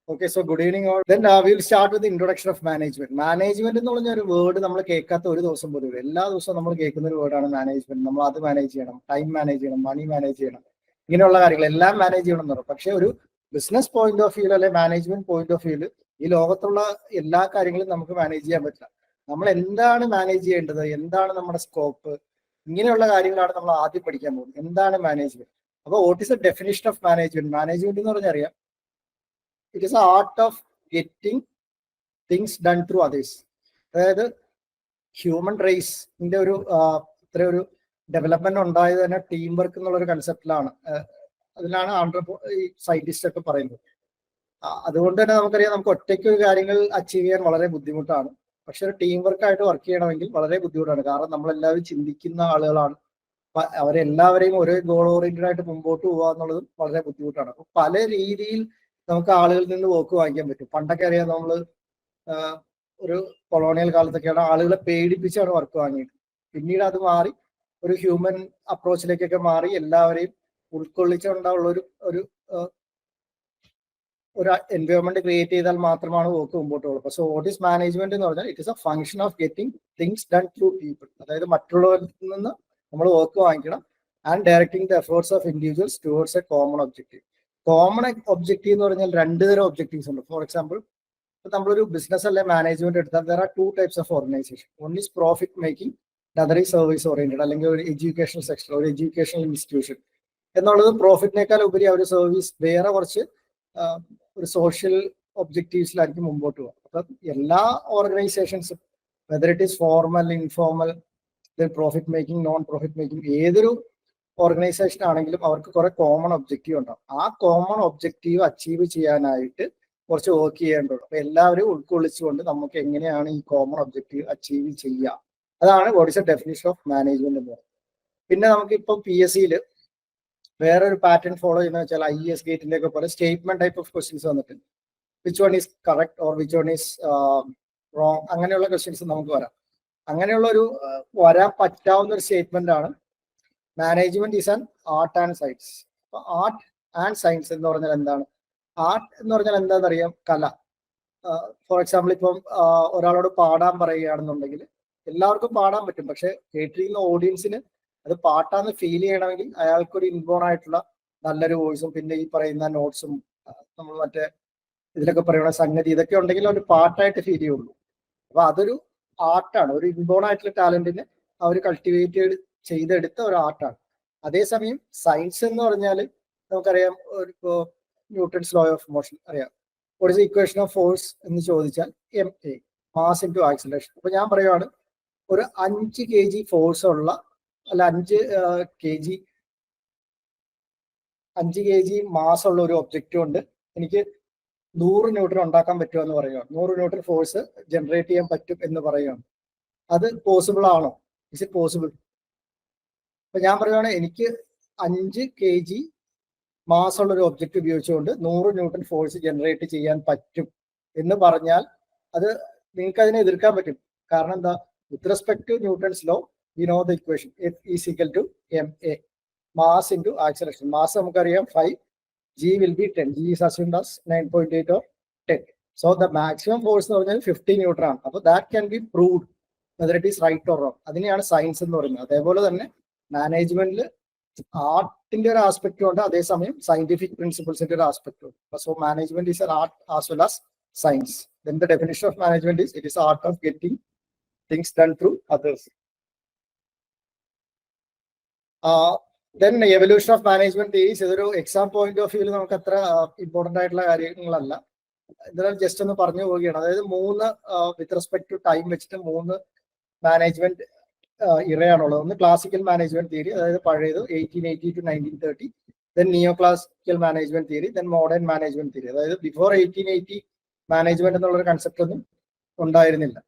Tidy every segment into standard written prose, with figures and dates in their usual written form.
Okay, so good evening all. Then we'll start with the introduction of management. Management എന്ന് പറഞ്ഞ ഒരു word നമ്മൾ കേൾക്കാത്ത ഒരു ദിവസം പോലും ഇല്ല. എല്ലാ ദിവസവും നമ്മൾ കേൾക്കുന്ന ഒരു വേർഡാണ് മാനേജ്മെന്റ്. നമ്മൾ അത് മാനേജ് ചെയ്യണം, ടൈം മാനേജ് ചെയ്യണം, മണി മാനേജ് ചെയ്യണം, ഇങ്ങനെയുള്ള കാര്യങ്ങൾ എല്ലാം മാനേജ് ചെയ്യണം എന്ന് പറയും. പക്ഷെ ഒരു ബിസിനസ് പോയിന്റ് ഓഫ് വ്യൂ അല്ലെ മാനേജ്മെന്റ് പോയിന്റ് ഓഫ് വ്യൂല് ഈ ലോകത്തുള്ള എല്ലാ കാര്യങ്ങളും നമുക്ക് മാനേജ് ചെയ്യാൻ പറ്റില്ല. നമ്മൾ എന്താണ് മാനേജ് ചെയ്യേണ്ടത്, എന്താണ് നമ്മുടെ സ്കോപ്പ്, ഇങ്ങനെയുള്ള കാര്യങ്ങളാണ് നമ്മൾ ആദ്യം പഠിക്കാൻ പോകുന്നത്. എന്താണ് മാനേജ്മെന്റ്? അപ്പോൾ what is the definition of management? Management എന്ന് പറഞ്ഞാൽ അറിയാം, it is A art of getting things done through others. അതായത് ഹ്യൂമൻ റേസിന്റെ ഒരു ഇത്ര ഒരു ഡെവലപ്മെന്റ് ഉണ്ടായത് തന്നെ ടീം വർക്ക് എന്നുള്ള ഒരു കൺസെപ്റ്റിലാണ്. അതിലാണ് ഈ സയന്റിസ്റ്റ് ഒക്കെ പറയുന്നത്. അതുകൊണ്ട് തന്നെ നമുക്കറിയാം, നമുക്ക് ഒറ്റയ്ക്ക് ഒരു കാര്യങ്ങൾ അച്ചീവ് ചെയ്യാൻ വളരെ ബുദ്ധിമുട്ടാണ്. പക്ഷെ ഒരു ടീം വർക്കായിട്ട് വർക്ക് ചെയ്യണമെങ്കിൽ വളരെ ബുദ്ധിമുട്ടാണ്. കാരണം നമ്മളെല്ലാവരും ചിന്തിക്കുന്ന ആളുകളാണ്. അവരെല്ലാവരെയും ഒരേ ഗോൾ ഓറിയന്റഡ് ആയിട്ട് മുമ്പോട്ട് പോകുക എന്നുള്ളതും വളരെ ബുദ്ധിമുട്ടാണ്. അപ്പൊ പല രീതിയിൽ നമുക്ക് ആളുകളിൽ നിന്ന് വർക്ക് വാങ്ങിക്കാൻ പറ്റും. പണ്ടൊക്കെ അറിയാം, നമ്മൾ ഒരു കൊളോണിയൽ കാലത്തൊക്കെയാണ് ആളുകളെ പേടിപ്പിച്ചാണ് വർക്ക് വാങ്ങിയത്. പിന്നീട് അത് മാറി ഒരു ഹ്യൂമൻ അപ്രോച്ചിലേക്കൊക്കെ മാറി എല്ലാവരെയും ഉൾക്കൊള്ളിച്ചുകൊണ്ടുള്ള ഒരു എൻവയോൺമെന്റ് ക്രിയേറ്റ് ചെയ്താൽ മാത്രമാണ് വർക്ക് മുമ്പോട്ട് പോകുന്നത്. സോ വാട്ട് ഈസ് മാനേജ്മെന്റ് എന്ന് പറഞ്ഞാൽ it is A function of getting things done through people. അതായത് മറ്റുള്ളവരിൽ നിന്ന് നമ്മൾ വർക്ക് വാങ്ങിക്കണം. And directing the efforts of individuals towards A common objective. Common objective എന്ന് പറഞ്ഞാൽ രണ്ട് തരം ഒബ്ജക്റ്റീവ്സ് ഉണ്ട്. ഫോർ എക്സാമ്പിൾ, ഇപ്പൊ നമ്മളൊരു ബിസിനസ് അല്ലെ മാനേജ്മെന്റ് എടുത്താൽ there are 2 types of organisation. One is profit making, other is service oriented. അല്ലെങ്കിൽ ഒരു എഡ്യൂക്കേഷണൽ സെക്ടർ, ഒരു എഡ്യൂക്കേഷണൽ ഇൻസ്റ്റിറ്റ്യൂഷൻ എന്നുള്ളത് പ്രോഫിറ്റിനേക്കാൾ ഉപരി അവർ സർവീസ് വേറെ കുറച്ച് ഒരു സോഷ്യൽ ഒബ്ജക്റ്റീവ്സിലായിരിക്കും മുമ്പോട്ട് പോകുക. അപ്പൊ എല്ലാ ഓർഗനൈസേഷൻസും whether it is formal, informal, profit making, non profit making, ഏതൊരു ഓർഗനൈസേഷൻ ആണെങ്കിലും അവർക്ക് കുറെ കോമൺ ഒബ്ജക്റ്റീവ് ഉണ്ടാവും. ആ കോമൺ ഒബ്ജക്റ്റീവ് അച്ചീവ് ചെയ്യാനായിട്ട് കുറച്ച് വർക്ക് ചെയ്യേണ്ടതുള്ളൂ. അപ്പൊ എല്ലാവരും ഉൾക്കൊള്ളിച്ചുകൊണ്ട് നമുക്ക് എങ്ങനെയാണ് ഈ കോമൺ ഒബ്ജക്റ്റീവ് അച്ചീവ് ചെയ്യുക, അതാണ് what is A definition of management എന്ന് പറയുന്നത്. പിന്നെ നമുക്ക് ഇപ്പൊ PSCയിൽ വേറൊരു പാറ്റേൺ ഫോളോ ചെയ്യുന്ന വെച്ചാൽ IAS ഗേറ്റിന്റെ ഒക്കെ പോലെ സ്റ്റേറ്റ്മെന്റ് ടൈപ്പ് ഓഫ് ക്വസ്റ്റ്യൻസ് വന്നിട്ടുണ്ട്. Which one is correct or which one is wrong, അങ്ങനെയുള്ള ക്വസ്റ്റ്യൻസ് നമുക്ക് വരാം. അങ്ങനെയുള്ള ഒരു വരാൻ പറ്റാവുന്ന ഒരു സ്റ്റേറ്റ്മെന്റ് ആണ് management is an art and science. അപ്പൊ ആർട്ട് ആൻഡ് സയൻസ് എന്ന് പറഞ്ഞാൽ എന്താണ്? ആർട്ട് എന്ന് പറഞ്ഞാൽ എന്താണെന്ന് അറിയാം, കല. ഫോർ എക്സാമ്പിൾ, ഇപ്പം ഒരാളോട് പാടാൻ പറയുകയാണെന്നുണ്ടെങ്കിൽ എല്ലാവർക്കും പാടാൻ പറ്റും. പക്ഷെ കേട്ടിരിക്കുന്ന ഓഡിയൻസിന് അത് പാട്ടാന്ന് ഫീൽ ചെയ്യണമെങ്കിൽ അയാൾക്കൊരു ഇൻബോൺ ആയിട്ടുള്ള നല്ലൊരു വോയിസും പിന്നെ ഈ പറയുന്ന നോട്ട്സും നമ്മൾ മറ്റേ ഇതിലൊക്കെ പറയുന്ന സംഗതി ഇതൊക്കെ ഉണ്ടെങ്കിൽ ഒരു പാട്ടായിട്ട് ഫീൽ ചെയ്യുള്ളൂ. അപ്പൊ അതൊരു ആർട്ടാണ്. ഒരു ഇൻബോൺ ആയിട്ടുള്ള ടാലന്റിനെ അവർ കൾട്ടിവേറ്റ് ചെയ്തെടുത്ത ഒരു ആർട്ടാണ്. അതേസമയം സയൻസ് എന്ന് പറഞ്ഞാൽ നമുക്കറിയാം, ഇപ്പോ ന്യൂട്ടൺസ് ലോ ഓഫ് മോഷൻ അറിയാം. What is equation of force എന്ന് ചോദിച്ചാൽ MA, മാസ് ഇൻറ്റു ആക്സിലറേഷൻ. അപ്പൊ ഞാൻ പറയുവാണ്, ഒരു 5 kg ഫോഴ്സ് ഉള്ള അല്ല 5 kg മാസ് ഉള്ള ഒരു ഒബ്ജക്റ്റ് കൊണ്ട് എനിക്ക് 100 ന്യൂട്ടൺ ഉണ്ടാക്കാൻ പറ്റുമോ എന്ന് പറയുകയാണ്. 100 ന്യൂട്ടൺ ഫോഴ്സ് ജനറേറ്റ് ചെയ്യാൻ പറ്റും എന്ന് പറയുകയാണ്. അത് പോസിബിൾ ആണോ? Is it possible? അപ്പൊ ഞാൻ പറയുകയാണ്, എനിക്ക് 5 kg മാസ് ഉള്ള ഒരു ഒബ്ജക്റ്റ് ഉപയോഗിച്ചുകൊണ്ട് 100 ന്യൂട്ടൺ ഫോഴ്സ് ജനറേറ്റ് ചെയ്യാൻ പറ്റും എന്ന് പറഞ്ഞാൽ അത് നിങ്ങൾക്ക് അതിനെ എതിർക്കാൻ പറ്റും. കാരണം എന്താ? With respect to Newton's law we know the equation F is equal to MA, mass into acceleration. Mass നമുക്കറിയാം 5, G will be 10. G is assumed as 9.8 or 10. So the maximum force എന്ന് പറഞ്ഞാൽ 50 ന്യൂട്ടൺ ആണ്. അപ്പോൾ that can be proved whether it is right or wrong. അതിനെയാണ് science എന്ന് പറയുന്നത്. അതേപോലെ തന്നെ മാനേജ്മെന്റിൽ ആർട്ടിന്റെ ഒരു ആസ്പെക്റ്റും ഉണ്ട്, അതേസമയം സയന്റിഫിക് പ്രിൻസിപ്പിൾസിന്റെ ഒരു ആസ്പെക്റ്റും ഉണ്ട്. So management is an art as well as science. Then the definition of management is it is art of getting things done through others. Then evolution of management theories ഇതൊരു എക്സാം പോയിന്റ് ഓഫ് വ്യൂവിൽ നമുക്ക് അത്ര important ആയിട്ടുള്ള കാര്യങ്ങളല്ല. ഇതിനാൽ just ഒന്ന് പറഞ്ഞു പോവുകയാണ്. അതായത് 3 വിത്ത് റെസ്പെക്ട് ടു ടൈം വെച്ചിട്ട് 3 മാനേജ്മെന്റ് ഇറയാണുള്ളത്. ഒന്ന് ക്ലാസിക്കൽ മാനേജ്മെന്റ് തിയറി, അതായത് പഴയത് 1880 to 1930. Then neo classical management theory, then modern management theory. അതായത് ബിഫോർ 1880 മാനേജ്മെന്റ് എന്നുള്ളൊരു കൺസെപ്റ്റ് ഒന്നും ഉണ്ടായിരുന്നില്ല.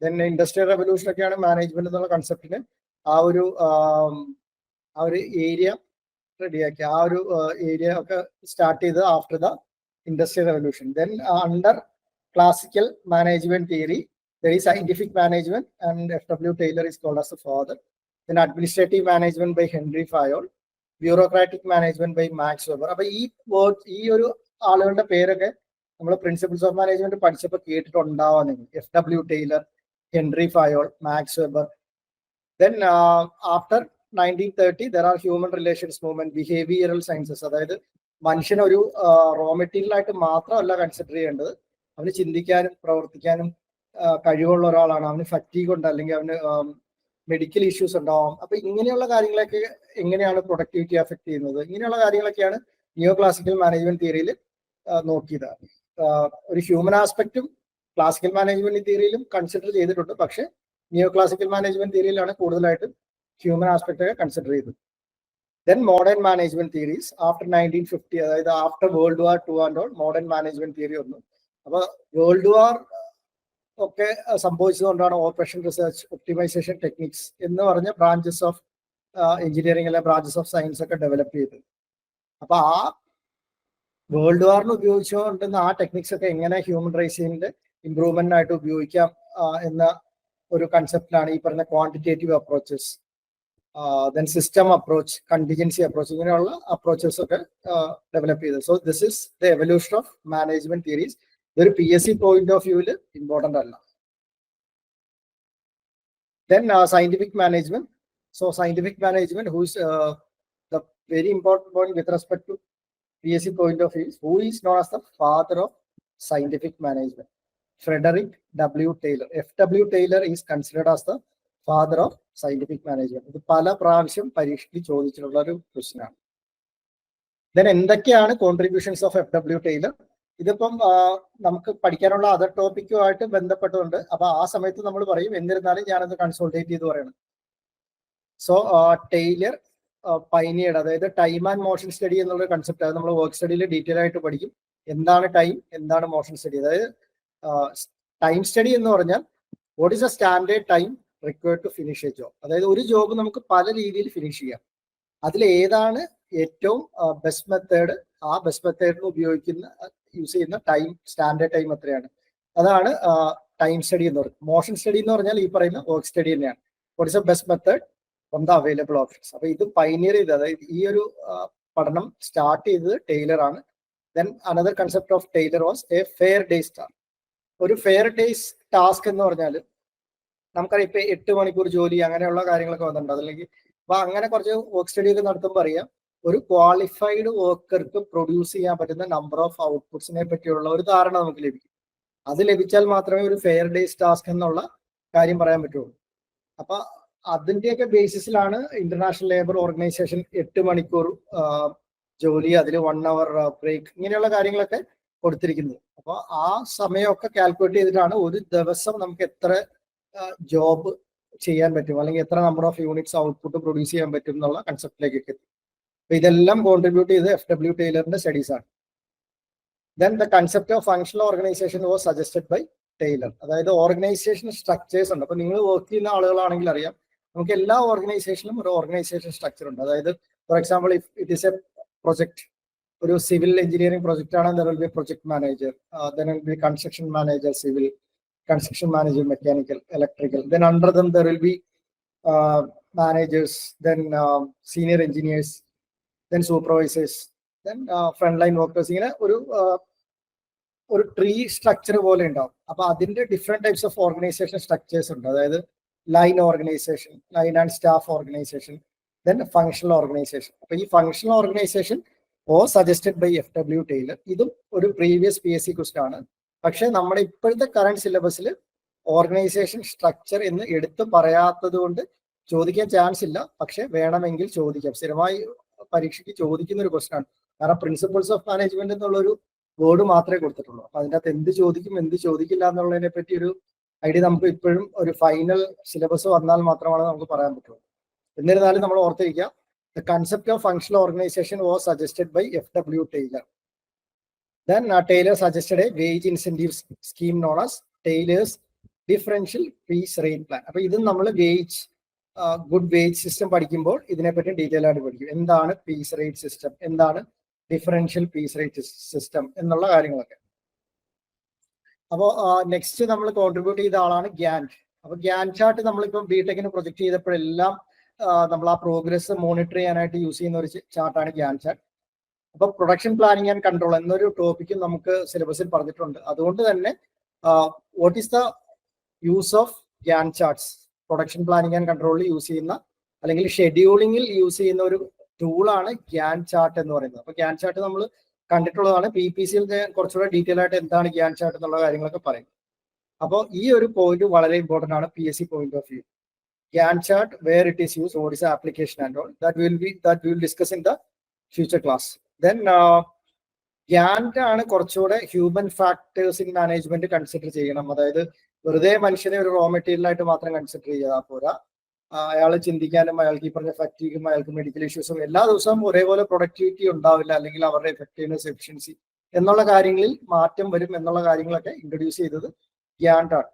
ദെൻ ഇൻഡസ്ട്രിയൽ റെവല്യൂഷൻ ഒക്കെയാണ് മാനേജ്മെന്റ് എന്നുള്ള കൺസെപ്റ്റിന് ആ ഒരു ഏരിയ റെഡിയാക്കി. ആ ഒരു ഏരിയ ഒക്കെ സ്റ്റാർട്ട് ചെയ്ത് after the industrial revolution. Then under classical management theory there is scientific management and F.W. Taylor is called as the father. Then administrative management by Henry Fayol, bureaucratic management by Max Weber. അപ്പൊ ഈ ഒരു ആളുകളുടെ പേരൊക്കെ നമ്മൾ principles of management പഠിച്ചപ്പോൾ കേട്ടിട്ടുണ്ടാവാൻ FW Taylor, Henri Fayol, Max Weber. Then after 1930 there are human relations movement, behavioral sciences. അതായത് മനുഷ്യനെ ഒരു റോ മെറ്റീരിയൽ ആയിട്ട് മാത്രമല്ല കൺസിഡർ ചെയ്യേണ്ടത്, അവന് ചിന്തിക്കാനും പ്രവർത്തിക്കാനും കഴിവുള്ള ഒരാളാണ്. അവന് ഫറ്റീഗ് ഉണ്ട്, അല്ലെങ്കിൽ അവന് മെഡിക്കൽ ഇഷ്യൂസ് ഉണ്ടാവാം. അപ്പൊ ഇങ്ങനെയുള്ള കാര്യങ്ങളൊക്കെ എങ്ങനെയാണ് പ്രൊഡക്ടിവിറ്റി അഫക്ട് ചെയ്യുന്നത്, ഇങ്ങനെയുള്ള കാര്യങ്ങളൊക്കെയാണ് നിയോ ക്ലാസിക്കൽ മാനേജ്മെന്റ് തിയറിയിൽ നോക്കിയത്. ഒരു ഹ്യൂമൻ ആസ്പെക്റ്റും ക്ലാസിക്കൽ മാനേജ്മെന്റ് തിയറിയിലും കൺസിഡർ ചെയ്തിട്ടുണ്ട്, പക്ഷെ നിയോ ക്ലാസിക്കൽ മാനേജ്മെന്റ് തിയറിയിലാണ് കൂടുതലായിട്ട് ഹ്യൂമൻ ആസ്പെക്ട് ഒക്കെ കൺസിഡർ ചെയ്തത്. Then modern management theories after 1950, അതായത് after world war 2 and all modern management theory വന്നു. അപ്പൊ വേൾഡ് വാർ ഒക്കെ സംഭവിച്ചതുകൊണ്ടാണ് ഓപ്പറേഷൻ റിസർച്ച്, ഒപ്റ്റിമൈസേഷൻ ടെക്നിക്സ് എന്ന് പറഞ്ഞ ബ്രാഞ്ചസ് ഓഫ് എഞ്ചിനീയറിംഗ് അല്ലെ ബ്രാഞ്ചസ് ഓഫ് സയൻസ് ഒക്കെ ഡെവലപ്പ് ചെയ്തത്. അപ്പൊ ആ വേൾഡ് വാറിന് ഉപയോഗിച്ചുകൊണ്ടിരുന്ന ആ ടെക്നിക്സ് ഒക്കെ എങ്ങനെ ഹ്യൂമൻ റൈസിന്റെ ഇംപ്രൂവ്മെന്റിനായിട്ട് ഉപയോഗിക്കാം എന്ന ഒരു കൺസെപ്റ്റിലാണ് ഈ പറഞ്ഞ quantitative approaches, then system approach, contingency approach, ഇങ്ങനെയുള്ള അപ്രോച്ചസ് ഒക്കെ ഡെവലപ്പ് ചെയ്തത്. So this is the evolution of management theories. ഇതൊരു PSC പോയിന്റ് ഓഫ് വ്യൂവിൽ ഇമ്പോർട്ടന്റ് അല്ല. Then scientific management. So scientific management who is the very important point with respect to PSC point of view, who is known as the father of scientific management? Frederick W. Taylor. FW Taylor is considered as the father of scientific management. ഇത് പല പ്രാവശ്യം പരീക്ഷയ്ക്ക് ചോദിച്ചിട്ടുള്ള ഒരു question ആണ്. Then എന്തൊക്കെയാണ് contributions of FW Taylor? ഇതിപ്പം നമുക്ക് പഠിക്കാനുള്ള അതർ ടോപ്പിക്കുമായിട്ട് ബന്ധപ്പെട്ടുകൊണ്ട്, അപ്പൊ ആ സമയത്ത് നമ്മൾ പറയും, എന്നിരുന്നാലും ഞാനത് കൺസോൾട്ടേറ്റ് ചെയ്ത് പറയണം. സോ ടൈലർ പൈനിയർഡ്, അതായത് ടൈം ആൻഡ് മോഷൻ സ്റ്റഡി എന്നുള്ള കൺസെപ്റ്റ്, അത് നമ്മൾ വർക്ക് സ്റ്റഡിയിൽ ഡീറ്റെയിൽ ആയിട്ട് പഠിക്കും. എന്താണ് ടൈം, എന്താണ് മോഷൻ സ്റ്റഡി. അതായത് ടൈം സ്റ്റഡി എന്ന് പറഞ്ഞാൽ what is a standard time required to finish a job. അതായത് ഒരു ജോബ് നമുക്ക് പല രീതിയിൽ ഫിനിഷ് ചെയ്യാം, അതിൽ ഏതാണ് ഏറ്റവും ബെസ്റ്റ് മെത്തേഡ്, ആ ബെസ്റ്റ് മെത്തേഡിന് യൂസ് ചെയ്യുന്ന ടൈം, സ്റ്റാൻഡേർഡ് ടൈം എത്രയാണ്, അതാണ് ടൈം സ്റ്റഡി എന്ന് പറയുന്നത്. മോഷൻ സ്റ്റഡി എന്ന് പറഞ്ഞാൽ ഈ പറയുന്ന വർക്ക് സ്റ്റഡി തന്നെയാണ്. What is A best method from the available options. അപ്പൊ ഇത് പൈനിയർ ചെയ്ത്, അതായത് ഈ ഒരു പഠനം സ്റ്റാർട്ട് ചെയ്തത് ടൈലർ ആണ്. Then another concept of Taylor was a fair day star. ഒരു ഫെയർ ഡേയ്സ് ടാസ്ക് എന്ന് പറഞ്ഞാൽ നമുക്കറിയാം, ഇപ്പൊ 8 മണിക്കൂർ ജോലി അങ്ങനെയുള്ള കാര്യങ്ങളൊക്കെ വന്നിട്ടുണ്ട്. അല്ലെങ്കിൽ അപ്പൊ അങ്ങനെ കുറച്ച് വർക്ക് സ്റ്റഡി ഒക്കെ നടത്തുമ്പോൾ അറിയാം, ഒരു ക്വാളിഫൈഡ് വർക്കർക്ക് പ്രൊഡ്യൂസ് ചെയ്യാൻ പറ്റുന്ന നമ്പർ ഓഫ് ഔട്ട്പുട്സിനെ പറ്റിയുള്ള ഒരു ധാരണ നമുക്ക് ലഭിക്കും. അത് ലഭിച്ചാൽ മാത്രമേ ഒരു ഫെയർ ഡേയ്സ് ടാസ്ക് എന്നുള്ള കാര്യം പറയാൻ പറ്റുള്ളൂ. അപ്പൊ അതിന്റെയൊക്കെ ബേസിസിലാണ് ഇന്റർനാഷണൽ ലേബർ ഓർഗനൈസേഷൻ 8 മണിക്കൂർ ജോലി, അതിൽ 1 hour ബ്രേക്ക്, ഇങ്ങനെയുള്ള കാര്യങ്ങളൊക്കെ കൊടുത്തിരിക്കുന്നത്. അപ്പൊ ആ സമയമൊക്കെ കാൽക്കുലേറ്റ് ചെയ്തിട്ടാണ് ഒരു ദിവസം നമുക്ക് എത്ര ജോബ് ചെയ്യാൻ പറ്റും, അല്ലെങ്കിൽ എത്ര number of units output produce ചെയ്യാൻ പറ്റും എന്നുള്ള കൺസെപ്റ്റിലേക്ക് എത്തി. അപ്പൊ ഇതെല്ലാം കോൺട്രിബ്യൂട്ട് ചെയ്ത് FW ടൈലറിന്റെ സ്റ്റഡീസ് ആണ്. Then the concept of functional organisation was suggested by Taylor. അതായത് ഓർഗനൈസേഷൻ സ്ട്രക്ചേഴ്സ് ഉണ്ട്. അപ്പൊ നിങ്ങൾ വർക്ക് ചെയ്യുന്ന ആളുകളാണെങ്കിൽ അറിയാം, നമുക്ക് എല്ലാ ഓർഗനൈസേഷനിലും ഒരു ഓർഗനൈസേഷൻ സ്ട്രക്ചർ ഉണ്ട്. അതായത് for example, if it is A project, ഒരു സിവിൽ എഞ്ചിനീയറിംഗ് പ്രൊജക്ട് ആണ്, there will be project manager, then will be construction manager civil, construction manager mechanical, electrical, then under them there will be managers, then senior engineers, then supervisors, then frontline workers. ഇങ്ങനെ ഒരു tree structure പോലെ ഉണ്ടാവും. അപ്പൊ അതിന്റെ different types of organisation structures ഉണ്ട്. അതായത് line organisation, line and staff organisation, then functional organisation. അപ്പൊ ഈ functional organisation suggested by FW Taylor. ഇതും ഒരു പ്രീവിയസ് PSC ക്വസ്റ്റ്യൻ ആണ്. പക്ഷെ നമ്മുടെ ഇപ്പോഴത്തെ കറണ്ട് സിലബസിൽ ഓർഗനൈസേഷൻ സ്ട്രക്ചർ എന്ന് എടുത്ത് പറയാത്തത് കൊണ്ട് ചോദിക്കാൻ ചാൻസ് ഇല്ല. പക്ഷെ വേണമെങ്കിൽ ചോദിക്കാം, സ്ഥിരമായി പരീക്ഷയ്ക്ക് ചോദിക്കുന്ന ഒരു ക്വസ്റ്റ്യൻ ആണ്. കാരണം പ്രിൻസിപ്പിൾസ് ഓഫ് മാനേജ്മെന്റ് എന്നുള്ളൊരു വേർഡ് മാത്രമേ കൊടുത്തിട്ടുള്ളൂ. അപ്പൊ അതിൻ്റെ അകത്ത് എന്ത് ചോദിക്കും എന്ത് ചോദിക്കില്ല എന്നുള്ളതിനെ പറ്റി ഒരു ഐഡിയ നമുക്ക് ഇപ്പോഴും ഒരു ഫൈനൽ സിലബസ് വന്നാൽ മാത്രമാണ് നമുക്ക് പറയാൻ പറ്റുള്ളൂ. എന്നിരുന്നാലും നമ്മൾ ഓർത്തിരിക്കുക, the concept of functional organization was suggested by FW Taylor. Then Taylor suggested a wage incentive scheme known as Taylor's differential piece rate plan. അപ്പോൾ ഇത് നമ്മൾ ഗുഡ് വേജ് സിസ്റ്റം പഠിക്കുമ്പോൾ ഇതിനെപ്പറ്റി ഡീറ്റെയിൽ ആയിട്ട് പഠിക്കും. എന്താണ് പീസ് റേറ്റ് സിസ്റ്റം, എന്താണ് differential piece rate system എന്നുള്ള കാര്യങ്ങളൊക്കെ. അപ്പോൾ നെക്സ്റ്റ് നമ്മൾ കോൺട്രിബ്യൂട്ട് ചെയ്ത ആളാണ് ഗ്യാൻറ്റ്. അപ്പൊ ഗ്യാൻറ്റ് ചാർട്ട് നമ്മളിപ്പം ബിടെക്കിന് പ്രൊജക്ട് ചെയ്തപ്പോഴെല്ലാം നമ്മൾ ആ പ്രോഗ്രസ് മോണിറ്റർ ചെയ്യാനായിട്ട് യൂസ് ചെയ്യുന്ന ഒരു ചാർട്ടാണ് ഗ്യാൻറ്റ് ചാർട്ട്. അപ്പൊ പ്രൊഡക്ഷൻ പ്ലാനിങ് ആൻഡ് കൺട്രോൾ എന്നൊരു ടോപ്പിക്കും നമുക്ക് സിലബസിൽ പറഞ്ഞിട്ടുണ്ട്. അതുകൊണ്ട് തന്നെ what is the use of Gyan charts, production planning and കൺട്രോളിൽ യൂസ് ചെയ്യുന്ന അല്ലെങ്കിൽ ഷെഡ്യൂളിങ്ങിൽ യൂസ് ചെയ്യുന്ന ഒരു ടൂളാണ് ഗ്യാൻ ചാർട്ട് എന്ന് പറയുന്നത്. അപ്പൊ ഗ്യാൻ ചാർട്ട് നമ്മൾ കണ്ടിട്ടുള്ളതാണ്. PPCയിൽ കുറച്ചുകൂടെ ഡീറ്റെയിൽ ആയിട്ട് എന്താണ് ഗ്യാൻ ചാർട്ട് എന്നുള്ള കാര്യങ്ങളൊക്കെ പറയും. അപ്പോൾ ഈ ഒരു പോയിന്റ് വളരെ ഇമ്പോർട്ടന്റ് ആണ് PSC point of view. Gyan chart, where it is used, what is the application and all, that we will discuss in the future class. Then ഗ്യാൻറ്റ് ആണ് കുറച്ചുകൂടെ human factors in management consider ചെയ്യണം. അതായത് വെറുതെ മനുഷ്യനെ ഒരു raw material ആയിട്ട് മാത്രം consider ചെയ്താൽ പോരാ. അയാൾ ചിന്തിക്കാനും അയാൾക്ക് ഈ പറഞ്ഞ ഫാറ്റീഗും അയാൾക്ക് മെഡിക്കൽ ഇഷ്യൂസും എല്ലാ ദിവസവും ഒരേപോലെ പ്രൊഡക്ടിവിറ്റി ഉണ്ടാവില്ല, അല്ലെങ്കിൽ അവരുടെ എഫക്റ്റീവ്നെസ്, എഫിഷ്യൻസി എന്നുള്ള കാര്യങ്ങളിൽ മാറ്റം വരും എന്നുള്ള കാര്യങ്ങളൊക്കെ ഇൻട്രൊഡ്യൂസ് ചെയ്തത് ഗ്യാൻറ്റ് ആണ്.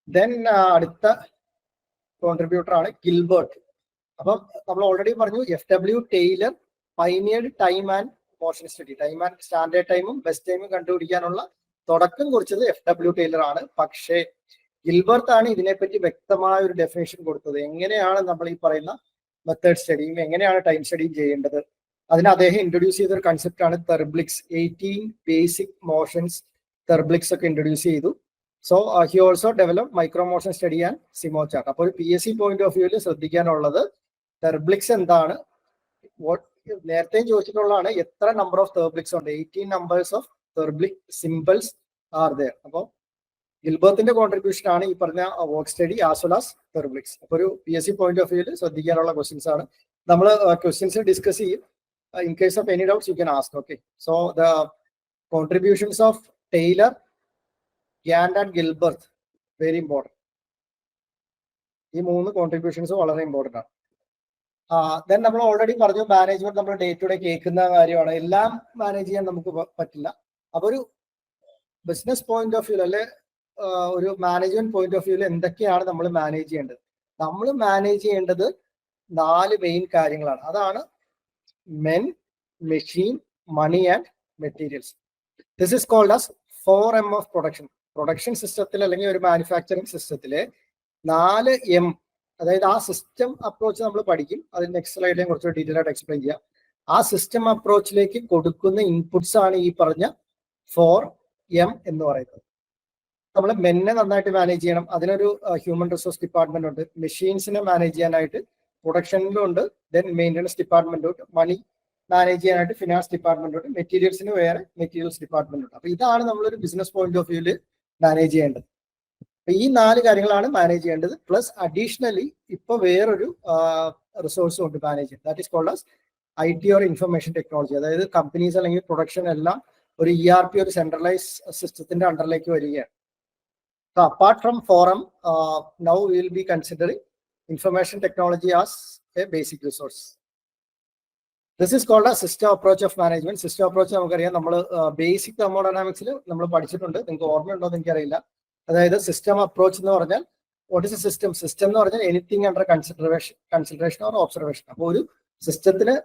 ദെൻ അടുത്ത കോൺട്രിബ്യൂട്ടർ ആണ് ഗിൽബർട്ട്. അപ്പം നമ്മൾ ഓൾറെഡി പറഞ്ഞു FW Taylor pioneered time and motion study. Time and standard ടൈമും ബെസ്റ്റ് ടൈമും കണ്ടുപിടിക്കാനുള്ള തുടക്കം കുറിച്ചത് FW ടൈലർ ആണ്. പക്ഷേ ഗിൽബർട്ട് ആണ് ഇതിനെപ്പറ്റി വ്യക്തമായ ഒരു ഡെഫിനേഷൻ കൊടുത്തത്. എങ്ങനെയാണ് നമ്മൾ ഈ പറയുന്ന മെത്തേഡ് സ്റ്റഡിയും എങ്ങനെയാണ് ടൈം സ്റ്റഡിയും ചെയ്യേണ്ടത്. അതിന് അദ്ദേഹം ഇൻട്രൊഡ്യൂസ് ചെയ്ത ഒരു കൺസെപ്റ്റ് ആണ് തെർബ്ലിക്സ്. 18 ബേസിക് മോഷൻസ് തെർബ്ലിക്സ് ഒക്കെ ഇൻട്രൊഡ്യൂസ് ചെയ്തു. So he also develop micro motion study and CIMO chart. അപ്പോൾ ഒരു PSC പോയിന്റ് ഓഫ് വ്യൂവിൽ ശ്രദ്ധിക്കാനുള്ളത് തെർബ്ലിക്സ് എന്താണ്. നേരത്തെയും ചോദിച്ചിട്ടുള്ളതാണ് എത്ര നമ്പർ ഓഫ് തെർബ്ലിക്സ് ഉണ്ട്. 18 numbers of therblig symbols are there. അപ്പോൾ ഗിൽബർട്ടിന്റെ കോൺട്രിബ്യൂഷൻ ആണ് ഈ പറഞ്ഞ work study as well as therbligs. അപ്പോൾ ഒരു PSC പോയിന്റ് ഓഫ് വ്യൂവിൽ ശ്രദ്ധിക്കാനുള്ള ക്വസ്റ്റ്യൻസ് ആണ്. നമ്മൾ ക്വസ്റ്റ്യൻസ് ഡിസ്കസ് ചെയ്യും. In case of any doubts you can ask. Okay, so the contributions of Taylor, Gantt and Gilbert very important. ഈ 3 contributions വളരെ important ആണ്. Then നമ്മൾ ഓൾറെഡി പറഞ്ഞു മാനേജ്മെന്റ് നമ്മൾ ഡേ ടു ഡേ കേൾക്കുന്ന കാര്യമാണ്. എല്ലാം മാനേജ് ചെയ്യാൻ നമുക്ക് പറ്റില്ല. അപ്പൊ ഒരു ബിസിനസ് പോയിന്റ് ഓഫ് വ്യൂ അല്ലെ ഒരു മാനേജ്മെന്റ് പോയിന്റ് ഓഫ് വ്യൂവിൽ എന്തൊക്കെയാണ് നമ്മൾ മാനേജ് ചെയ്യേണ്ടത്. നമ്മൾ മാനേജ് ചെയ്യേണ്ടത് 4 മെയിൻ കാര്യങ്ങളാണ്. അതാണ് men, machine, money and materials. This is called as 4M of production. Production സിസ്റ്റത്തിൽ അല്ലെങ്കിൽ ഒരു മാനുഫാക്ചറിങ് സിസ്റ്റത്തിലെ 4M, അതായത് ആ സിസ്റ്റം അപ്രോച്ച് നമ്മൾ പഠിക്കും. അതിന് നെക്സ്റ്റ് സ്ലൈഡിലും കുറച്ച് ഡീറ്റെയിൽ ആയിട്ട് എക്സ്പ്ലെയിൻ ചെയ്യാം. ആ സിസ്റ്റം അപ്രോച്ചിലേക്ക് കൊടുക്കുന്ന ഇൻപുട്സ് ആണ് ഈ പറഞ്ഞ 4M എന്ന് പറയുന്നത്. നമ്മൾ മെന്നെ നന്നായിട്ട് മാനേജ് ചെയ്യണം. അതിനൊരു ഹ്യൂമൻ റിസോഴ്സ് ഡിപ്പാർട്ട്മെന്റ് ഉണ്ട്. മെഷീൻസിനെ മാനേജ് ചെയ്യാനായിട്ട് പ്രൊഡക്ഷനിലും ഉണ്ട്. ദെൻ മെയിൻ്റനൻസ് ഡിപ്പാർട്ട്മെന്റ് ഉണ്ട്. മണി മാനേജ് ചെയ്യാനായിട്ട് ഫിനാൻസ് ഡിപ്പാർട്ട്മെന്റ് ഉണ്ട്. മെറ്റീരിയൽസിന് വേറെ മെറ്റീരിയൽസ് ഡിപ്പാർട്ട്മെന്റ് ഉണ്ട്. അപ്പൊ ഇതാണ് നമ്മളൊരു ബിസിനസ് പോയിന്റ് ഓഫ് വ്യൂവിൽ മാനേജ് ചെയ്യേണ്ടത്. അപ്പൊ ഈ 4 കാര്യങ്ങളാണ് മാനേജ് ചെയ്യേണ്ടത്. പ്ലസ് അഡീഷണലി ഇപ്പൊ വേറൊരു റിസോഴ്സും ഉണ്ട് മാനേജ് ചെയ്യാൻ. That is called as IT or information technology. അതായത് കമ്പനീസ് അല്ലെങ്കിൽ പ്രൊഡക്ഷൻ എല്ലാം ഒരു ERP, ഒരു സെൻട്രലൈസ് സിസ്റ്റത്തിന്റെ അണ്ടറിലേക്ക് വരികയാണ്. So apart from 4M, now we will be considering information technology as a basic resource. This is called a system approach of management. System approach നമുക്കറിയാം. നമ്മൾ basic തെർമോഡൈനാമിക്സിൽ നമ്മൾ പഠിച്ചിട്ടുണ്ട്. നിങ്ങൾക്ക് ഓർമ്മയുണ്ടോ എന്ന് എനിക്കറിയില്ല. അതായത് സിസ്റ്റം അപ്രോച്ച് എന്ന് പറഞ്ഞാൽ what is A system. System എന്ന് പറഞ്ഞാൽ anything under consideration or observation. അപ്പോൾ ഒരു സിസ്റ്റത്തിന്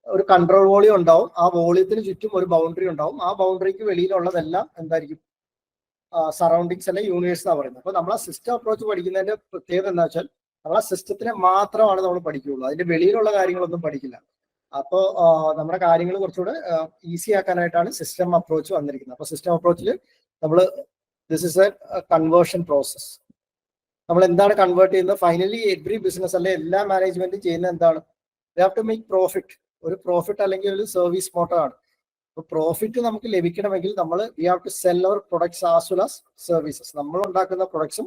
ഒരു കൺട്രോൾ വോളിയം ഉണ്ടാവും. ആ വോളിയത്തിന് ചുറ്റും ഒരു ബൗണ്ടറി ഉണ്ടാവും. ആ ബൗണ്ടറിക്ക് വെളിയിലുള്ളതെല്ലാം എന്തായിരിക്കും? സറൗണ്ടിങ്സ് അല്ലെ യൂണിവേഴ്സ് എന്നാണ് പറയുന്നത്. അപ്പൊ നമ്മൾ ആ സിസ്റ്റം അപ്രോച്ച് പഠിക്കുന്നതിന്റെ പ്രത്യേകത എന്താ വെച്ചാൽ നമ്മൾ ആ സിസ്റ്റത്തിനെ മാത്രമാണ് നമ്മൾ പഠിക്കുകയുള്ളൂ. അതിന്റെ വെളിയിലുള്ള കാര്യങ്ങളൊന്നും പഠിക്കില്ല. അപ്പോൾ നമ്മുടെ കാര്യങ്ങൾ കുറച്ചുകൂടെ ഈസി ആക്കാനായിട്ടാണ് സിസ്റ്റം അപ്രോച്ച് വന്നിരിക്കുന്നത്. അപ്പൊ സിസ്റ്റം അപ്രോച്ചിൽ നമ്മൾ this is A conversion process. നമ്മൾ എന്താണ് കൺവേർട്ട് ചെയ്യുന്നത്? ഫൈനലി എവറി ബിസിനസ് അല്ലെ എല്ലാ മാനേജ്മെന്റും ചെയ്യുന്നത് എന്താണ്? They have to make profit. ഒരു പ്രോഫിറ്റ് അല്ലെങ്കിൽ ഒരു സർവീസ് മോട്ടറാണ്. അപ്പൊ പ്രോഫിറ്റ് നമുക്ക് ലഭിക്കണമെങ്കിൽ നമ്മൾ we have to sell our products as well as services. നമ്മൾ ഉണ്ടാക്കുന്ന പ്രൊഡക്ട്സും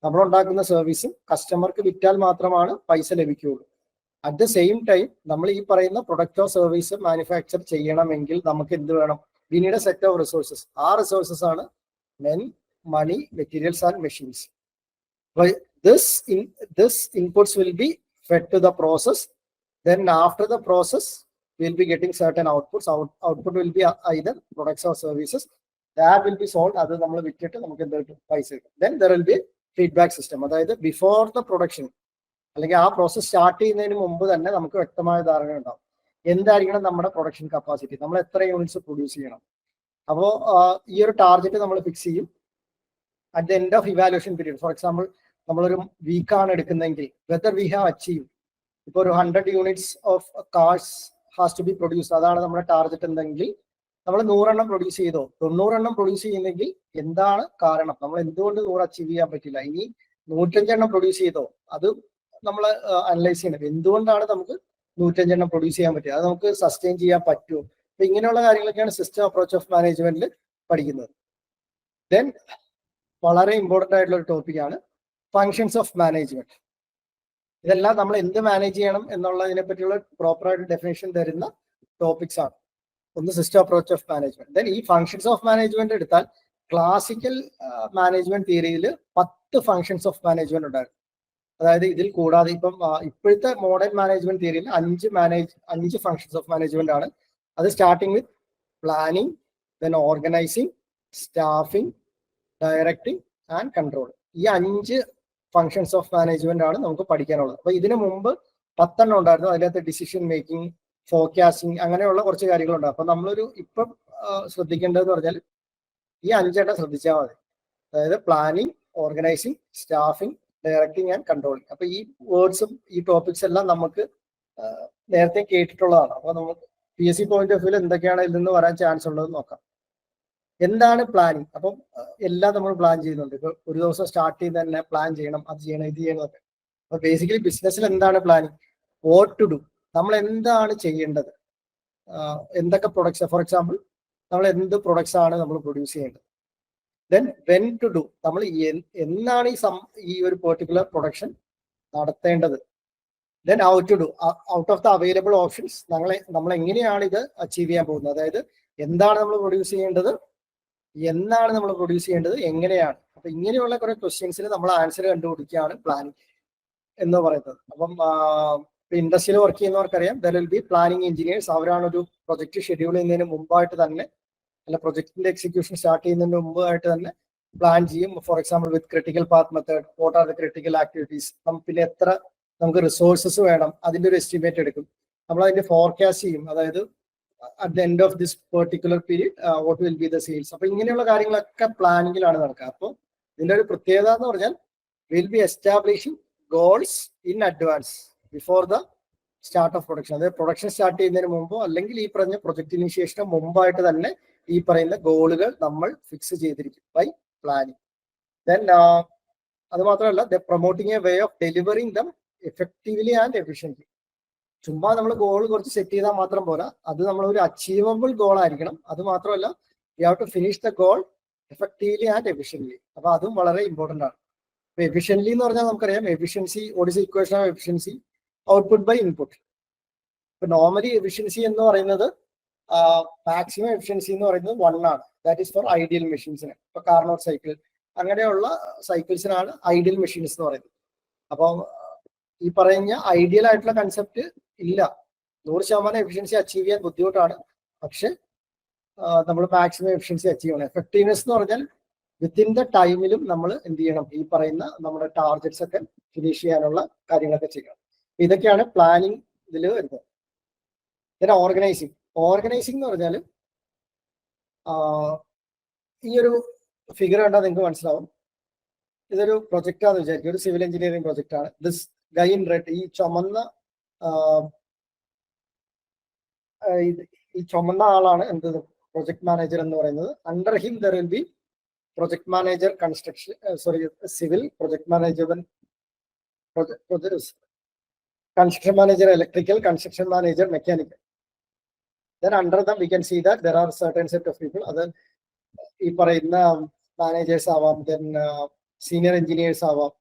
നമ്മൾ ഉണ്ടാക്കുന്ന സർവീസും കസ്റ്റമർക്ക് വിറ്റാൽ മാത്രമാണ് പൈസ ലഭിക്കുകയുള്ളൂ. അറ്റ് ദ സെയിം ടൈം നമ്മൾ ഈ പറയുന്ന പ്രൊഡക്റ്റോ സർവീസ് മാനുഫാക്ചർ ചെയ്യണമെങ്കിൽ നമുക്ക് എന്ത് വേണം? We need a set of resources. ആ റിസോഴ്സസ് ആണ് men, money, materials and machines. This inputs will be fed to the process. Then after the process we'll be getting certain outputs. Output will be either products or services that will be sold. അത് നമ്മൾ വിറ്റിട്ട് നമുക്ക് എന്ത് കിട്ടും? പൈസ കിട്ടും. Then there will be feedback system. അതായത് before the production അല്ലെങ്കിൽ ആ പ്രോസസ് സ്റ്റാർട്ട് ചെയ്യുന്നതിന് മുമ്പ് തന്നെ നമുക്ക് വ്യക്തമായ ധാരണ ഉണ്ടാവും എന്തായിരിക്കണം നമ്മുടെ പ്രൊഡക്ഷൻ കപ്പാസിറ്റി, നമ്മൾ എത്ര യൂണിറ്റ്സ് പ്രൊഡ്യൂസ് ചെയ്യണം. അപ്പോൾ ഈ ഒരു ടാർഗറ്റ് നമ്മൾ ഫിക്സ് ചെയ്യും. At the end of evaluation period, for example നമ്മളൊരു വീക്കാണ് എടുക്കുന്നതെങ്കിൽ വെദർ വി ഹാവ് അച്ചീവ്, ഇപ്പോൾ ഒരു 100 units of cars has to be produce, അതാണ് നമ്മുടെ ടാർഗറ്റ് എന്തെങ്കിൽ നമ്മൾ 100 എണ്ണം പ്രൊഡ്യൂസ് ചെയ്തോ 90 എണ്ണം പ്രൊഡ്യൂസ് ചെയ്യുന്നെങ്കിൽ എന്താണ് കാരണം, നമ്മൾ എന്തുകൊണ്ട് 100 അച്ചീവ് ചെയ്യാൻ പറ്റില്ല, ഇനി 105 എണ്ണം പ്രൊഡ്യൂസ് ചെയ്തോ അത് നമ്മൾ അനലൈസ് ചെയ്യണം, എന്തുകൊണ്ടാണ് നമുക്ക് 105 എണ്ണം പ്രൊഡ്യൂസ് ചെയ്യാൻ പറ്റുക, അത് നമുക്ക് സസ്റ്റെയിൻ ചെയ്യാൻ പറ്റുമോ. അപ്പൊ ഇങ്ങനെയുള്ള കാര്യങ്ങളൊക്കെയാണ് സിസ്റ്റം അപ്രോച്ച് ഓഫ് മാനേജ്മെന്റിൽ പഠിക്കുന്നത്. ദെൻ വളരെ ഇമ്പോർട്ടന്റ് ആയിട്ടുള്ള ഒരു ടോപ്പിക്കാണ് ഫങ്ഷൻസ് ഓഫ് മാനേജ്മെന്റ്. ഇതെല്ലാം നമ്മൾ എന്ത് മാനേജ് ചെയ്യണം എന്നുള്ളതിനെ പറ്റിയുള്ള പ്രോപ്പറായിട്ട് ഡെഫിനേഷൻ തരുന്ന ടോപ്പിക്സ് ആണ്. ഒന്ന് system approach of management. Then ഈ ഫങ്ഷൻസ് ഓഫ് മാനേജ്മെന്റ് എടുത്താൽ ക്ലാസിക്കൽ മാനേജ്മെന്റ് തിയറിയിൽ 10 ഫങ്ഷൻസ് ഓഫ് മാനേജ്മെന്റ് ഉണ്ടായിരുന്നു. അതായത് ഇതിൽ കൂടാതെ ഇപ്പം ഇപ്പോഴത്തെ മോഡേൺ മാനേജ്മെന്റ് തിയറിയിൽ 5 ഫങ്ഷൻസ് ഓഫ് മാനേജ്മെന്റ് ആണ്. അത് starting with planning, then organising, staffing, directing and control. ഈ 5 ഫങ്ഷൻസ് ഓഫ് മാനേജ്മെന്റ് ആണ് നമുക്ക് പഠിക്കാനുള്ളത്. അപ്പൊ ഇതിനു മുമ്പ് 10 എണ്ണം ഉണ്ടായിരുന്നു. അതിനകത്ത് ഡിസിഷൻ മേക്കിംഗ്, ഫോർകാസ്റ്റിംഗ്, അങ്ങനെയുള്ള കുറച്ച് കാര്യങ്ങളുണ്ട്. അപ്പൊ നമ്മളൊരു ഇപ്പം ശ്രദ്ധിക്കേണ്ടതെന്ന് പറഞ്ഞാൽ ഈ 5 എണ്ണം ശ്രദ്ധിച്ചാൽ മതി. അതായത് planning, organising, staffing, directing and controlling. അപ്പൊ ഈ വേർഡ്സും ഈ ടോപ്പിക്സ് എല്ലാം നമുക്ക് നേരത്തെ കേട്ടിട്ടുള്ളതാണ്. അപ്പൊ നമുക്ക് PSC പോയിന്റ് ഓഫ് വ്യൂവിൽ എന്തൊക്കെയാണ് ഇതിൽ നിന്ന് വരാൻ ചാൻസ് ഉള്ളതെന്ന് നോക്കാം. എന്താണ് പ്ലാനിങ്? അപ്പം എല്ലാം നമ്മൾ പ്ലാൻ ചെയ്യുന്നുണ്ട്. ഇപ്പൊ ഒരു ദിവസം സ്റ്റാർട്ട് ചെയ്ത് തന്നെ പ്ലാൻ ചെയ്യണം, അത് ചെയ്യണം, ഇത് ചെയ്യണം ഒക്കെ. അപ്പൊ ബേസിക്കലി ബിസിനസ്സിൽ എന്താണ് പ്ലാനിങ്? വാട്ട് ടു ഡു, നമ്മൾ എന്താണ് ചെയ്യേണ്ടത്, എന്തൊക്കെ പ്രൊഡക്ട്സ്, ഫോർ എക്സാമ്പിൾ നമ്മൾ എന്ത് പ്രൊഡക്ട്സ് ആണ് നമ്മൾ പ്രൊഡ്യൂസ് ചെയ്യേണ്ടത്. ദെൻ വെൻ ടു ഡു, നമ്മൾ എന്നാണ് ഈ ഒരു പെർട്ടിക്കുലർ പ്രൊഡക്ഷൻ നടത്തേണ്ടത്. Then how to do, out of the available options നമ്മൾ എങ്ങനെയാണ് ഇത് അച്ചീവ് ചെയ്യാൻ പോകുന്നത്. അതായത് എന്താണ് നമ്മൾ പ്രൊഡ്യൂസ് ചെയ്യേണ്ടത്, എന്നാണ് നമ്മൾ പ്രൊഡ്യൂസ് ചെയ്യേണ്ടത്, എങ്ങനെയാണ്. അപ്പൊ ഇങ്ങനെയുള്ള കുറെ ക്വസ്റ്റ്യൻസിന് നമ്മൾ ആൻസർ കണ്ടുപിടിക്കുകയാണ് പ്ലാനിങ് എന്ന് പറയുന്നത്. അപ്പം ഇൻഡസ്ട്രിയിൽ വർക്ക് ചെയ്യുന്നവർക്കറിയാം, there will be planning engineers. അവരാണ് ഒരു പ്രൊജക്ട് ഷെഡ്യൂൾ ചെയ്യുന്നതിന് മുമ്പായിട്ട് തന്നെ, അല്ല പ്രൊജക്ടിന്റെ എക്സിക്യൂഷൻ സ്റ്റാർട്ട് ചെയ്യുന്നതിന് മുമ്പായിട്ട് തന്നെ പ്ലാൻ ചെയ്യും. For example with critical path method, what are the critical activities, പിന്നെ എത്ര നമുക്ക് റിസോഴ്സസ് വേണം, അതിന്റെ ഒരു എസ്റ്റിമേറ്റ് എടുക്കും. നമ്മൾ അതിന്റെ ഫോർകാസ്റ്റ് ചെയ്യും. അതായത് at the end of this particular period what will be the sales. അപ്പൊ ഇങ്ങനെയുള്ള കാര്യങ്ങളൊക്കെ പ്ലാനിങ്ങിലാണ് നടക്കുക. അപ്പോൾ ഇതിന്റെ ഒരു പ്രത്യേകത എന്ന് പറഞ്ഞാൽ will be establishing goals in advance before the start of production. അതായത് പ്രൊഡക്ഷൻ സ്റ്റാർട്ട് ചെയ്യുന്നതിന് മുമ്പോ അല്ലെങ്കിൽ ഈ പറഞ്ഞ പ്രൊജക്ട് ഇനീഷ്യേഷന് മുമ്പായിട്ട് തന്നെ ഈ പറയുന്ന ഗോളുകൾ നമ്മൾ ഫിക്സ് ചെയ്തിരിക്കും ബൈ പ്ലാനിങ്. ദെൻ അത് മാത്രമല്ല, the promoting a way of delivering dum effectively and efficiently. ചുമ്മാ നമ്മൾ ഗോൾ കുറച്ച് സെറ്റ് ചെയ്താൽ മാത്രം പോരാ, അത് നമ്മൾ ഒരു അച്ചീവബിൾ ഗോൾ ആയിരിക്കണം. അത് മാത്രമല്ല, you have to finish the goal effectively and efficiently. അപ്പൊ അതും വളരെ ഇമ്പോർട്ടൻ്റ് ആണ്. അപ്പൊ എഫിഷ്യൻ്റ്ലി എന്ന് പറഞ്ഞാൽ നമുക്കറിയാം, efficiency, what is equation of efficiency? Output by input. ഇപ്പൊ നോർമലി എഫിഷ്യൻസി എന്ന് പറയുന്നത് മാക്സിമം എഫിഷ്യൻസി എന്ന് പറയുന്നത് 1 ആണ്. ദാറ്റ് ഈസ് ഫോർ ഐഡിയൽ മെഷീൻസിന്. ഇപ്പൊ കാർനോട്ട് സൈക്കിൾ അങ്ങനെയുള്ള സൈക്കിൾസിനാണ് ഐഡിയൽ മെഷീൻസ് എന്ന് പറയുന്നത്. അപ്പോൾ ഈ പറയുന്ന ഐഡിയൽ ആയിട്ടുള്ള കൺസെപ്റ്റ് ഇല്ല. 100% എഫിഷ്യൻസി അച്ചീവ് ചെയ്യാൻ ബുദ്ധിമുട്ടാണ്. പക്ഷെ നമ്മൾ മാക്സിമം എഫിഷ്യൻസി അച്ചീവ് ചെയ്യണം. എഫക്റ്റീവ്നെസ് എന്ന് പറഞ്ഞാൽ വിത്തിൻ ദ ടൈമിലും നമ്മൾ എന്ത് ചെയ്യണം, ഈ പറയുന്ന നമ്മുടെ ടാർഗറ്റ്സ് ഒക്കെ ഫിനിഷ് ചെയ്യാനുള്ള കാര്യങ്ങളൊക്കെ ചെയ്യണം. ഇതൊക്കെയാണ് പ്ലാനിങ് ഇതിൽ വരുന്നത്. പിന്നെ ഓർഗനൈസിങ് എന്ന് പറഞ്ഞാൽ ഈ ഒരു ഫിഗർ കണ്ടാൽ നിങ്ങൾക്ക് മനസ്സിലാവും. ഇതൊരു പ്രൊജക്റ്റാന്ന് വിചാരിക്കും, ഒരു സിവിൽ എഞ്ചിനീയറിംഗ് പ്രൊജക്റ്റ് ആണ്. ദിസ് ഗൈ ഇൻ റെഡ്, ഈ ചുമന്ന ആളാണ് എന്ത് പ്രൊജക്ട് മാനേജർ എന്ന് പറയുന്നത്. Under him there will B project manager construction, civil, project manager construction manager electrical, construction manager mechanical. Then under them we can see that there are certain set of people. അത് ഈ പറയുന്ന managers ആവാം, then senior engineers ആവാം,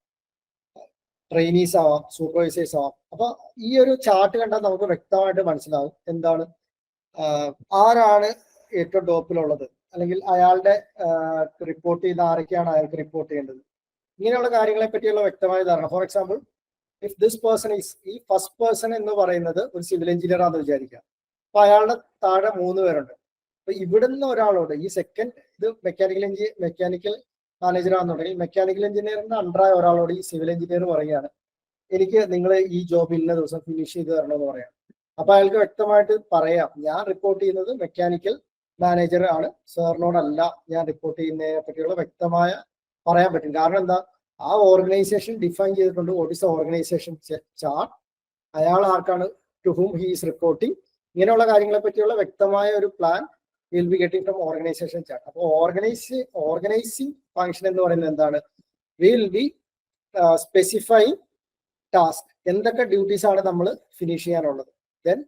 trainees ആവാം, supervisors ആവാം. അപ്പൊ ഈ ഒരു ചാർട്ട് കണ്ടാൽ നമുക്ക് വ്യക്തമായിട്ട് മനസ്സിലാവും എന്താണ്, ആരാണ് ഏറ്റവും ടോപ്പിലുള്ളത്, അല്ലെങ്കിൽ അയാളുടെ റിപ്പോർട്ട് ചെയ്യുന്ന ആരൊക്കെയാണ് അയാൾക്ക് റിപ്പോർട്ട് ചെയ്യേണ്ടത്. ഇങ്ങനെയുള്ള കാര്യങ്ങളെ പറ്റിയുള്ള വ്യക്തമായ ധാരണ. For example, if this person is, ഈ ഫസ്റ്റ് പേഴ്സൺ എന്ന് പറയുന്നത് ഒരു സിവിൽ എഞ്ചിനീയർ ആണെന്ന് വിചാരിക്കുക. അപ്പൊ അയാളുടെ താഴെ 3 പേരുണ്ട്. അപ്പൊ ഇവിടുന്ന് ഒരാളോട്, ഈ സെക്കൻഡ് ഇത് മെക്കാനിക്കൽ മാനേജർ ആണെന്നുണ്ടെങ്കിൽ മെക്കാനിക്കൽ എഞ്ചിനീയറിന്റെ അണ്ടറായ ഒരാളോട് ഈ സിവിൽ എഞ്ചിനീയർ പറയുകയാണ്, എനിക്ക് നിങ്ങൾ ഈ ജോബ് ഇന്ന ദിവസം ഫിനിഷ് ചെയ്ത് തരണമെന്ന് പറയാം. അപ്പൊ അയാൾക്ക് വ്യക്തമായിട്ട് പറയാം, ഞാൻ റിപ്പോർട്ട് ചെയ്യുന്നത് മെക്കാനിക്കൽ മാനേജർ ആണ്, സാറിനോടല്ല ഞാൻ റിപ്പോർട്ട് ചെയ്യുന്നതിനെ പറ്റിയുള്ള വ്യക്തമായ പറയാൻ പറ്റും. കാരണം എന്താ, ആ ഓർഗനൈസേഷൻ ഡിഫൈൻ ചെയ്തിട്ടുണ്ട് what is the organization chart. അയാൾ ആർക്കാണ്, to whom he is reporting, ഇങ്ങനെയുള്ള കാര്യങ്ങളെ പറ്റിയുള്ള വ്യക്തമായ ഒരു plan will be getting from organization chart. അപ്പോൾ ഓർഗനൈസിങ് ഫംഗ്ഷൻ എന്ന് പറയുന്നത് എന്താണ്? വിൽ ബി സ്പെസിഫൈങ് ടാസ്ക്, എന്തൊക്കെ ഡ്യൂട്ടീസ് ആണ് നമ്മൾ ഫിനിഷ് ചെയ്യാനുള്ളത്, ദെൻ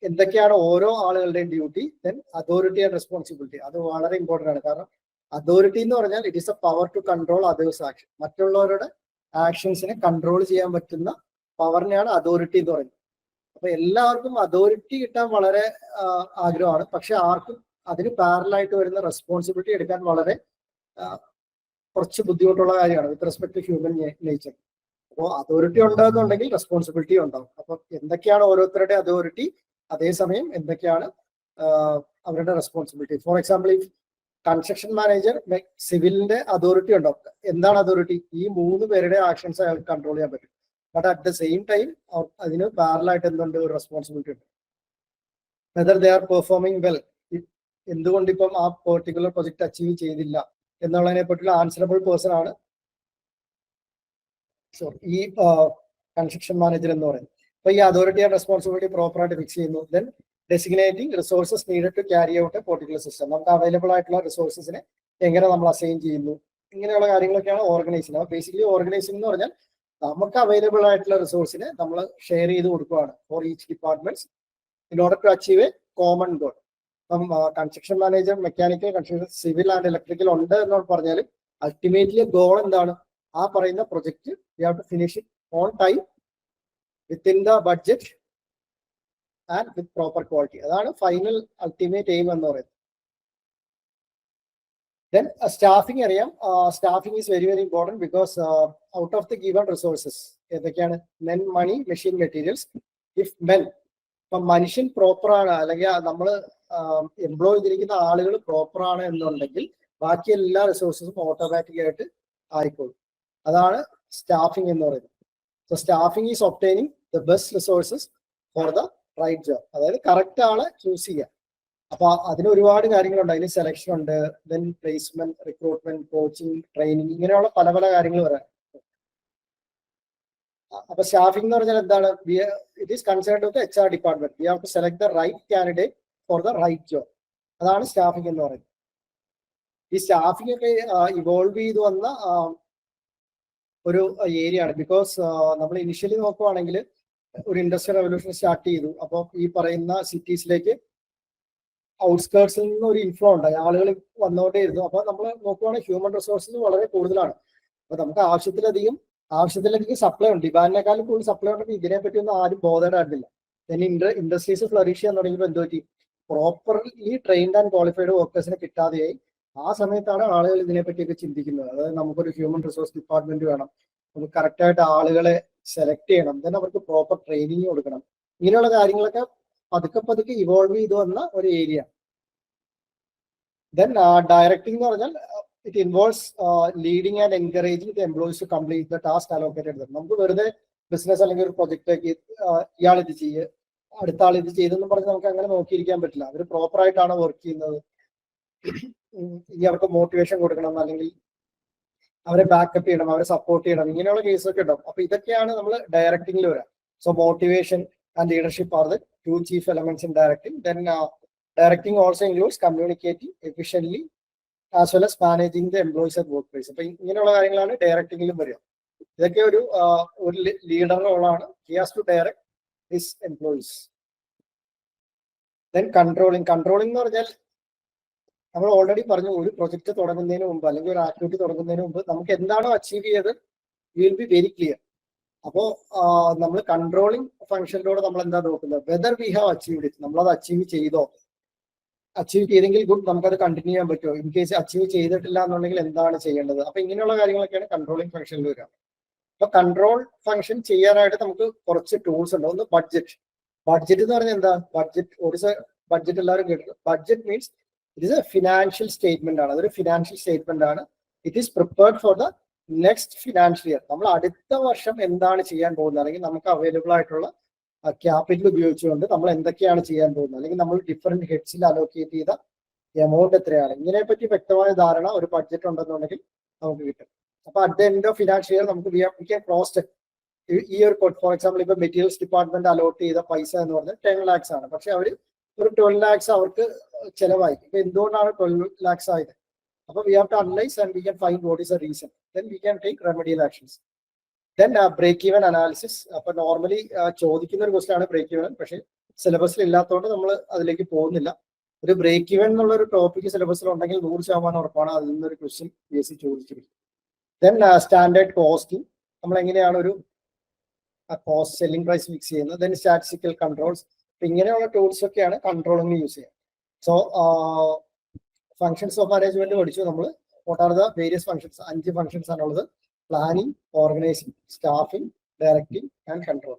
എന്തൊക്കെയാണ് ഓരോ ആളുകളുടെയും duty, then authority and responsibility. അത് വളരെ ഇമ്പോർട്ടൻ്റ് ആണ്. കാരണം അതോറിറ്റി എന്ന് പറഞ്ഞാൽ it is a power to control others action. മറ്റുള്ളവരുടെ ആക്ഷൻസിനെ കൺട്രോൾ ചെയ്യാൻ പറ്റുന്ന പവറിനെയാണ് അതോറിറ്റി എന്ന് പറയുന്നത്. അപ്പൊ എല്ലാവർക്കും അതോറിറ്റി കിട്ടാൻ വളരെ ആഗ്രഹമാണ്. പക്ഷെ ആർക്കും അതിന് പാരലായിട്ട് വരുന്ന റെസ്പോൺസിബിലിറ്റി എടുക്കാൻ വളരെ കുറച്ച് ബുദ്ധിമുട്ടുള്ള കാര്യമാണ് with respect to human nature. അപ്പോൾ അതോറിറ്റി ഉണ്ടാകുന്നുണ്ടെങ്കിൽ റെസ്പോൺസിബിലിറ്റി ഉണ്ടാവും. അപ്പൊ എന്തൊക്കെയാണ് ഓരോരുത്തരുടെ അതോറിറ്റി, അതേസമയം എന്തൊക്കെയാണ് അവരുടെ റെസ്പോൺസിബിലിറ്റി. ഫോർ എക്സാമ്പിൾ, ഈ കൺസ്ട്രക്ഷൻ മാനേജർ സിവിലിന്റെ അതോറിറ്റി ഉണ്ടാവും. എന്താണ് അതോറിറ്റി? ഈ 3 പേരുടെ ആക്ഷൻസ് അയാൾക്ക് കൺട്രോൾ ചെയ്യാൻ പറ്റും. But at the same time അതിന് പാരലായിട്ട് എന്തുണ്ട്? ഒരു റെസ്പോൺസിബിലിറ്റി ഉണ്ട്. Whether they are performing well, എന്തുകൊണ്ട് ഇപ്പം ആ പെർട്ടിക്കുലർ പ്രൊജക്ട് അച്ചീവ് ചെയ്തില്ല എന്നുള്ളതിനെ പറ്റിയുള്ള ആൻസറബിൾ പേഴ്സൺ ആണ് ഈ കൺസ്ട്രക്ഷൻ മാനേജർ എന്ന് പറയുന്നത്. അപ്പൊ ഈ അതോറിറ്റി ആൻഡ് റെസ്പോൺസിബിലിറ്റി പ്രോപ്പറായിട്ട് ഫിക്സ് ചെയ്യുന്നു. Then designating resources needed to carry out a particular system. നമുക്ക് അവൈലബിൾ ആയിട്ടുള്ള റിസോഴ്സസിനെ എങ്ങനെ നമ്മൾ അസൈൻ ചെയ്യുന്നു, ഇങ്ങനെയുള്ള കാര്യങ്ങളൊക്കെയാണ് ഓർഗനൈസിങ്. അപ്പൊ ബേസിക്കലി ഓർഗനൈസിംഗ് എന്ന് പറഞ്ഞാൽ നമുക്ക് അവൈലബിൾ ആയിട്ടുള്ള റിസോഴ്സിനെ നമ്മൾ ഷെയർ ചെയ്ത് കൊടുക്കുകയാണ് for each departments in order to achieve a common goal. അപ്പം construction manager, mechanical, construction, civil and electrical ഉണ്ട് എന്നോട് പറഞ്ഞാൽ അൾട്ടിമേറ്റ്ലി ഗോൾ എന്താണ്? ആ പറയുന്ന project you have to finish it on time within the budget and with proper quality. അതാണ് final ultimate aim എന്ന് പറയുന്നത്. Then സ്റ്റാഫിംഗ് അറിയാം. Staffing is very very important because out of the given resources ഏതൊക്കെയാണ്? Men, money, machine, materials. If men, ഇപ്പം മനുഷ്യൻ പ്രോപ്പറാണ് അല്ലെങ്കിൽ നമ്മൾ employ ചെയ്തിരിക്കുന്ന ആളുകൾ പ്രോപ്പറാണ് എന്നുണ്ടെങ്കിൽ ബാക്കി എല്ലാ റിസോഴ്സസും ഓട്ടോമാറ്റിക് ആയിട്ട് ആയിക്കോളും. അതാണ് സ്റ്റാഫിംഗ് എന്ന് പറയുന്നത്. So staffing is obtaining the best resources for the right job. അതായത് കറക്റ്റ് ആളെ ചൂസ് ചെയ്യുക. അപ്പൊ അതിന് ഒരുപാട് കാര്യങ്ങളുണ്ട്. അതിന് സെലക്ഷൻ ഉണ്ട്, then placement, recruitment, coaching, training, ഇങ്ങനെയുള്ള പല പല കാര്യങ്ങൾ വരാം. അപ്പൊ സ്റ്റാഫിംഗ് എന്ന് പറഞ്ഞാൽ എന്താണ്? It is concerned with HR department. We have to select the right candidate for the right job. അതാണ് സ്റ്റാഫിംഗ് എന്ന് പറയുന്നത്. ഈ സ്റ്റാഫിംഗ് ഒക്കെ ഇവോൾവ് ചെയ്ത് വന്ന ഒരു ഏരിയ ആണ്. ബിക്കോസ് നമ്മൾ ഇനിഷ്യലി നോക്കുവാണെങ്കിൽ ഒരു ഇൻഡസ്ട്രിയൽ റെവല്യൂഷൻ സ്റ്റാർട്ട് ചെയ്തു. അപ്പോൾ ഈ പറയുന്ന സിറ്റീസിലേക്ക് ഔട്ട്സ്കേർട്സിൽ നിന്ന് ഒരു ഇൻഫ്ലോ ഉണ്ടായി, ആളുകൾ വന്നുകൊണ്ടേയിരുന്നു. അപ്പൊ നമ്മൾ നോക്കുവാണെങ്കിൽ ഹ്യൂമൻ റിസോഴ്സസ് വളരെ കൂടുതലാണ്. അപ്പൊ നമുക്ക് ആവശ്യത്തിലധികം സപ്ലൈ ഉണ്ട്. ഡിമാൻഡിനേക്കാളും കൂടുതൽ സപ്ലൈ ഉണ്ടെങ്കിൽ ഇതിനെപ്പറ്റി ഒന്നും ആരും ബോധേഡായിട്ടില്ല. പിന്നെ ഇൻഡസ്ട്രീസ് ഫ്ലറിഷ് ചെയ്യാൻ തുടങ്ങിയപ്പോൾ എന്ത് പറ്റി? പ്രോപ്പർലി ട്രെയിൻഡ് ആൻഡ് ക്വാളിഫൈഡ് വർക്കേഴ്സിനെ കിട്ടാതെയായി. ആ സമയത്താണ് ആളുകൾ ഇതിനെപ്പറ്റിയൊക്കെ ചിന്തിക്കുന്നത്. അതായത് നമുക്കൊരു ഹ്യൂമൻ റിസോഴ്സ് ഡിപ്പാർട്ട്മെന്റ് വേണം, നമുക്ക് കറക്റ്റായിട്ട് ആളുകളെ സെലക്ട് ചെയ്യണം, ദെൻ അവർക്ക് പ്രോപ്പർ ട്രെയിനിങ് കൊടുക്കണം. ഇങ്ങനെയുള്ള കാര്യങ്ങളൊക്കെ പതുക്കെ ഇവോൾവ് ചെയ്ത് വന്ന ഒരു ഏരിയ. ദെൻ ഡയറക്ടിംഗ് എന്ന് പറഞ്ഞാൽ it involves leading and encouraging the employees to complete the task allocated. നമുക്ക് വെറുതെ ബിസിനസ് അല്ലെങ്കിൽ ഒരു പ്രൊജക്റ്റ് ഇയാൾ ഇത് ചെയ്യുക, അടുത്ത ആൾ ഇത് ചെയ്തെന്ന് പറഞ്ഞ് നമുക്ക് അങ്ങനെ നോക്കിയിരിക്കാൻ പറ്റില്ല. അവർ പ്രോപ്പറായിട്ടാണ് വർക്ക് ചെയ്യുന്നത്. ഇനി അവർക്ക് മോട്ടിവേഷൻ കൊടുക്കണം, അല്ലെങ്കിൽ അവരെ ബാക്കപ്പ് ചെയ്യണം, അവരെ സപ്പോർട്ട് ചെയ്യണം, ഇങ്ങനെയുള്ള കേസൊക്കെ ഉണ്ടാവും. അപ്പൊ ഇതൊക്കെയാണ് നമ്മൾ ഡയറക്ടിംഗിൽ വരാം. So motivation and leadership are the 2 chief elements in directing. Then directing also includes communicating efficiently as well as managing the employees at workplace. അപ്പൊ ഇങ്ങനെയുള്ള കാര്യങ്ങളാണ് ഡയറക്ടിംഗിലും വരിക. ഇതൊക്കെ ഒരു ലീഡർ റോളാണ്. He has to direct his employees. Then controlling എന്ന് പറഞ്ഞാൽ നമ്മൾ ഓൾറെഡി പറഞ്ഞു, ഒരു പ്രൊജക്ട് തുടങ്ങുന്നതിന് മുമ്പ് അല്ലെങ്കിൽ ഒരു ആക്ടിവിറ്റി തുടങ്ങുന്നതിന് മുമ്പ് നമുക്ക് എന്താണോ അച്ചീവ് ചെയ്തത് വിൽ ബി വെരി ക്ലിയർ. അപ്പോൾ നമ്മൾ കൺട്രോളിംഗ് ഫംഗ്ഷനിലൂടെ നമ്മൾ എന്താ നോക്കുന്നത്? Whether we have achieved it, നമ്മളത് അച്ചീവ് ചെയ്തെങ്കിൽ ഗുഡ്, നമുക്കത് കണ്ടിന്യൂ ചെയ്യാൻ പറ്റുമോ? ഇൻ കേസ് അച്ചീവ് ചെയ്തിട്ടില്ല എന്നുണ്ടെങ്കിൽ എന്താണ് ചെയ്യേണ്ടത്? അപ്പൊ ഇങ്ങനെയുള്ള കാര്യങ്ങളൊക്കെയാണ് കൺട്രോളിംഗ് ഫംഗ്ഷനിൽ വരിക. അപ്പൊ കൺട്രോൾ ഫംഗ്ഷൻ ചെയ്യാനായിട്ട് നമുക്ക് കുറച്ച് ടൂൾസ് ഉണ്ട്. ഒന്ന് ബഡ്ജറ്റ് എന്ന് പറഞ്ഞാൽ എന്താ? ബഡ്ജറ്റ് എല്ലാവരും കേട്ടിട്ടുണ്ട്. Budget means it is A financial statement ആണ്. അതൊരു ഫിനാൻഷ്യൽ സ്റ്റേറ്റ്മെന്റ് ആണ്. It is prepared for the next financial year. നമ്മൾ അടുത്ത വർഷം എന്താണ് ചെയ്യാൻ പോകുന്നത്, അല്ലെങ്കിൽ നമുക്ക് അവൈലബിൾ ആയിട്ടുള്ള ക്യാപിറ്റൽ ഉപയോഗിച്ചുകൊണ്ട് നമ്മൾ എന്തൊക്കെയാണ് ചെയ്യാൻ പോകുന്നത്, അല്ലെങ്കിൽ നമ്മൾ ഡിഫറെന്റ് ഹെഡ്സിൽ അലോക്കേറ്റ് ചെയ്ത എമൗണ്ട് എത്രയാണ്, ഇതിനെപ്പറ്റി വ്യക്തമായ ധാരണ ഒരു ബഡ്ജറ്റ് ഉണ്ടെന്നുണ്ടെങ്കിൽ നമുക്ക് കിട്ടും. അപ്പൊ at the end of financial year നമുക്ക് ക്രോസ് ചെക്ക് ഈ ഒരു ഫോർ എക്സാമ്പിൾ ഇപ്പൊ മെറ്റീരിയൽസ് ഡിപ്പാർട്ട്മെന്റ് അലോട്ട് ചെയ്ത പൈസ എന്ന് പറഞ്ഞാൽ 10 lakhs ആണ്. പക്ഷെ അവർ ഒരു 12 lakhs അവർക്ക് ചെലവായി. ഇപ്പൊ എന്തുകൊണ്ടാണ് 12 lakhs ആയത്? അപ്പൊ we have to analyse and we can find what is a reason. Then we can take remedial actions. Then break even analysis. അപ്പൊ നോർമലി ചോദിക്കുന്ന ഒരു ക്വസ്റ്റൻ ആണ് ബ്രേക്ക് ഈവൻ. പക്ഷേ സിലബസിൽ ഇല്ലാത്തതുകൊണ്ട് നമ്മൾ അതിലേക്ക് പോകുന്നില്ല. ഒരു ബ്രേക്ക് ഈവൻ എന്നുള്ള ഒരു ടോപ്പിക് സിലബസിൽ ഉണ്ടെങ്കിൽ 100% ഉറപ്പാണ് അതിൽ നിന്നൊരു ക്വസ്റ്റ്യൻ PSC ചോദിച്ചിരിക്കും. Then standard costing. നമ്മൾ എങ്ങനെയാണ് ഒരു കോസ്റ്റ് സെല്ലിംഗ് പ്രൈസ് ഫിക്സ് ചെയ്യുന്നത്. Then statistical controls. ഇങ്ങനെയുള്ള ടൂൾസ് ഒക്കെയാണ് കൺട്രോളിംഗ് യൂസ് ചെയ്യുക. സോ ഫങ്ഷൻസ് ഓഫ് മാനേജ്മെന്റ് പഠിച്ചു നമ്മൾ. What are the various functions? 5 functions ആണുള്ളത്. Planning, organising, staffing, directing and control.